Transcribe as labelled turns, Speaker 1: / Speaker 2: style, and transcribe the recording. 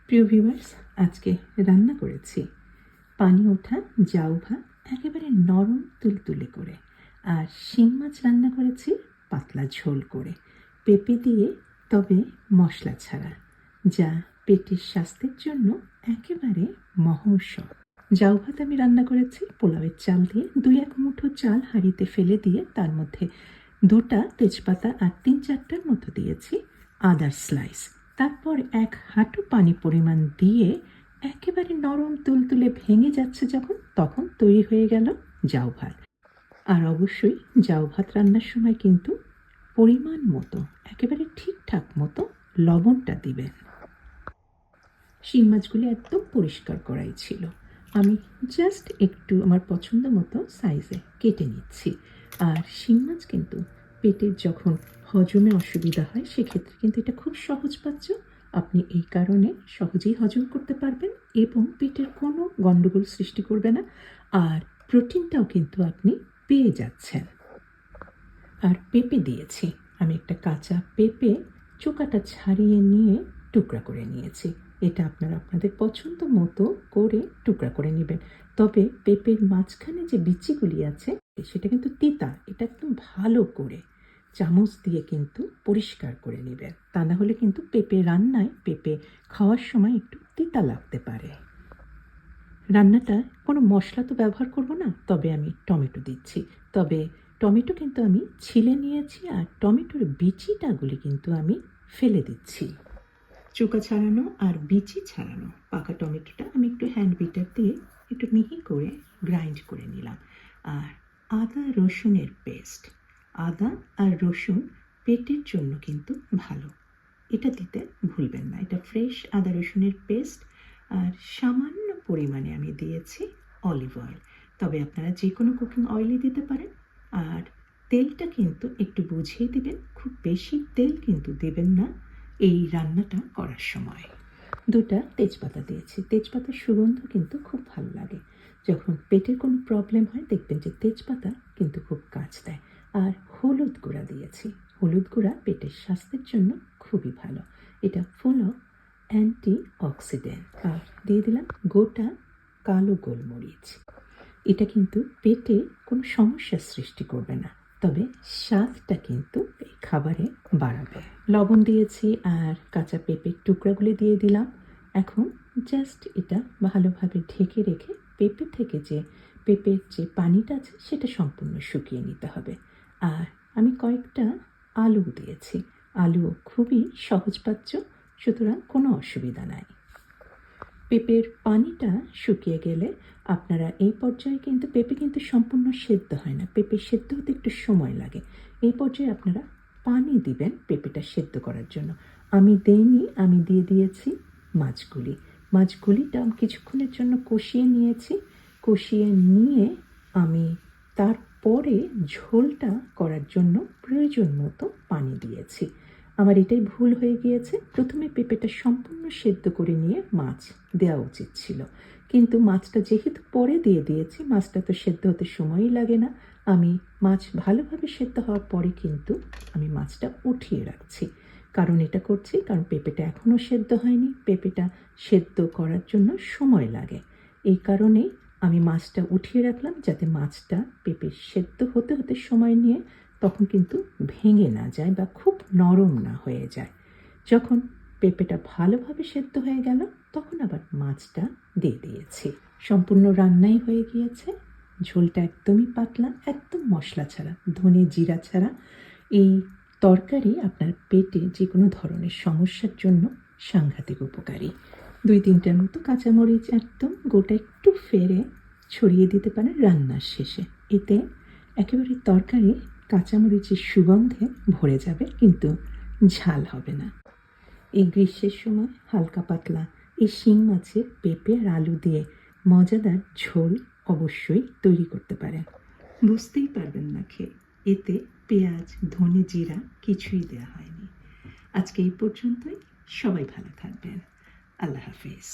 Speaker 1: প্রিয় ভিউয়ার্স, আজকে রান্না করেছি পানি ওঠা জাউ ভাত একেবারে নরম তুলতুলে করে, আর শিং মাছ রান্না করেছি পাতলা ঝোল করে, পেঁপে দিয়ে, তবে মশলা ছাড়া, যা পেটের স্বাস্থ্যের জন্য একেবারে মহৌষধ। জাউ ভাত আমি রান্না করেছি পোলাওয়ের চাল দিয়ে। 2-1 মুঠো চাল হাঁড়িতে ফেলে দিয়ে তার মধ্যে 2টা তেজপাতা আর 3-4টার মতো দিয়েছি আদার স্লাইস। তারপর 1 হাঁটু পানি পরিমাণ দিয়ে একেবারে নরম তুলতুলে ভেঙে যাচ্ছে যখন, তখন তৈরি হয়ে গেল জাউ ভাত। আর অবশ্যই জাউ ভাত রান্নার সময় কিন্তু পরিমাণ মতো, একেবারে ঠিকঠাক মতো লবণটা দিবেন। শিং মাছগুলি একদম পরিষ্কার করাই ছিল। আমি জাস্ট একটু আমার পছন্দ মতো সাইজে কেটে নিচ্ছি। আর শিং মাছ কিন্তু পেটের যখন হজমে অসুবিধা হয়, সেক্ষেত্রে কিন্তু এটা খুব সহজপাচ্য। আপনি এই কারণে সহজেই হজম করতে পারবেন এবং পেটের কোনো গণ্ডগোল সৃষ্টি করবে না। আর প্রোটিনটাও কিন্তু আপনি পেয়ে যাচ্ছেন। আর পেঁপে দিয়েছি, আমি একটা কাঁচা পেঁপে চোকাটা ছাড়িয়ে নিয়ে টুকরা করে নিয়েছি। এটা আপনারা আপনাদের পছন্দ মতো করে টুকরা করে নেবেন। তবে পেঁপের মাঝখানে যে বিচিগুলি আছে সেটা কিন্তু তিতা, এটা একদম ভালো করে চামচ দিয়ে কিন্তু পরিষ্কার করে নেবেন। তা না হলে কিন্তু পেঁপে রান্নায়, পেঁপে খাওয়ার সময় একটু তিতা লাগতে পারে। রান্নাটা কোনো মশলা তো ব্যবহার করব না, তবে আমি টমেটো দিচ্ছি। তবে টমেটো কিন্তু আমি ছিলে নিয়েছি, আর টমেটোর বিচিটাগুলি কিন্তু আমি ফেলে দিচ্ছি। চোকা ছাড়ানো আর বিচি ছাড়ানো পাকা টমেটোটা আমি একটু হ্যান্ড বিটার দিয়ে একটু মিহি করে গ্রাইন্ড করে নিলাম। আর আদা রসুনের পেস্ট, আদা আর রসুন পেটের জন্য কিন্তু ভালো, এটা দিতে ভুলবেন না। এটা ফ্রেশ আদা রসুনের পেস্ট। আর সামান্য পরিমাণে আমি দিয়েছি অলিভ অয়েল, তবে আপনারা যে কোনো কুকিং অয়েলই দিতে পারেন। আর তেলটা কিন্তু একটু বুঝিয়ে দিবেন, খুব বেশি তেল কিন্তু দেবেন না এই রান্নাটা করার সময়। 2টা তেজপাতা দিয়েছি। তেজপাতার সুগন্ধ কিন্তু খুব ভালো লাগে। যখন পেটের কোনো প্রবলেম হয়, দেখবেন যে তেজপাতা কিন্তু খুব কাজ দেয়। আর হলুদ গুঁড়া দিয়েছি। হলুদ গুঁড়া পেটের স্বাস্থ্যের জন্য খুবই ভালো, এটা ফুল অফ অ্যান্টি অক্সিডেন্ট। আর দিয়ে দিলাম গোটা কালো গোলমরিচ। এটা কিন্তু পেটে কোনো সমস্যার সৃষ্টি করবে না, তবে স্বাদটা কিন্তু এই খাবারে বাড়াবে। লবণ দিয়েছি আর কাঁচা পেঁপের টুকরাগুলি দিয়ে দিলাম। এখন জাস্ট এটা ভালোভাবে ঢেকে রেখে পেঁপে থেকে যে পেঁপের যে পানিটা আছে সেটা সম্পূর্ণ শুকিয়ে নিতে হবে। আর আমি কয়েকটা আলু দিয়েছি। আলু খুবই সহজপাচ্য, সুতরাং কোনো অসুবিধা নাই। পেঁপের পানিটা শুকিয়ে গেলে আপনারা এই পর্যায়ে কিন্তু, পেঁপে কিন্তু সম্পূর্ণ সেদ্ধ হয় না, পেঁপে সেদ্ধ হতে একটু সময় লাগে। এই পর্যায়ে আপনারা পানি দিবেন পেঁপেটা সেদ্ধ করার জন্য। আমি দেইনি, আমি দিয়ে দিয়েছি মাছগুলি। মাছগুলিটা কিছুক্ষণের জন্য কষিয়ে নিয়েছি। কষিয়ে নিয়ে আমি তারপরে ঝোলটা করার জন্য প্রয়োজন মতো পানি দিয়েছি। আমার এটাই ভুল হয়ে গিয়েছে। প্রথমে পেঁপেটা সম্পূর্ণ সেদ্ধ করে নিয়ে মাছ দেওয়া উচিত ছিল, কিন্তু মাছটা যেহেতু পরে দিয়ে দিয়েছি, মাছটা তো সেদ্ধ হতে সময়ই লাগে না। আমি মাছ ভালোভাবে সেদ্ধ হওয়ার পরে কিন্তু আমি মাছটা উঠিয়ে রাখছি। কারণ এটা করছি কারণ পেঁপেটা এখনও সেদ্ধ হয়নি, পেঁপেটা সেদ্ধ করার জন্য সময় লাগে। এই কারণেই আমি মাছটা উঠিয়ে রাখলাম, যাতে মাছটা পেঁপে সেদ্ধ হতে হতে সময় নিয়ে তখন কিন্তু ভেঙে না যায় বা খুব নরম না হয়ে যায়। যখন পেঁপেটা ভালোভাবে সেদ্ধ হয়ে গেল, তখন আবার মাছটা দিয়ে দিয়েছি। সম্পূর্ণ রান্নাই হয়ে গিয়েছে। ঝোলটা একদমই পাতলা, একদম মশলা ছাড়া, ধনে জিরা ছাড়া। এই তরকারি আপনার পেটে যে কোনো ধরনের সমস্যার জন্য সাংঘাতিক উপকারী। 2-3টার মতো কাঁচামরিচ একদম গোটা একটু ফেরে ছড়িয়ে দিতে পারেন রান্নার শেষে। এতে একেবারে তরকারি কাঁচামরিচের সুগন্ধে ভরে যাবে, কিন্তু ঝাল হবে না। এই গ্রীষ্মের সময় হালকা পাতলা এই শিং মাছের পেঁপে আর আলু দিয়ে মজাদার ঝোল অবশ্যই তৈরি করতে পারেন। বুঝতেই পারবেন না খেয়ে, এতে পেঁয়াজ, ধনে জিরা কিছুই দেওয়া হয়নি। আজকে এই পর্যন্তই। সবাই ভালো থাকবেন। আল্লাহ হাফিজ।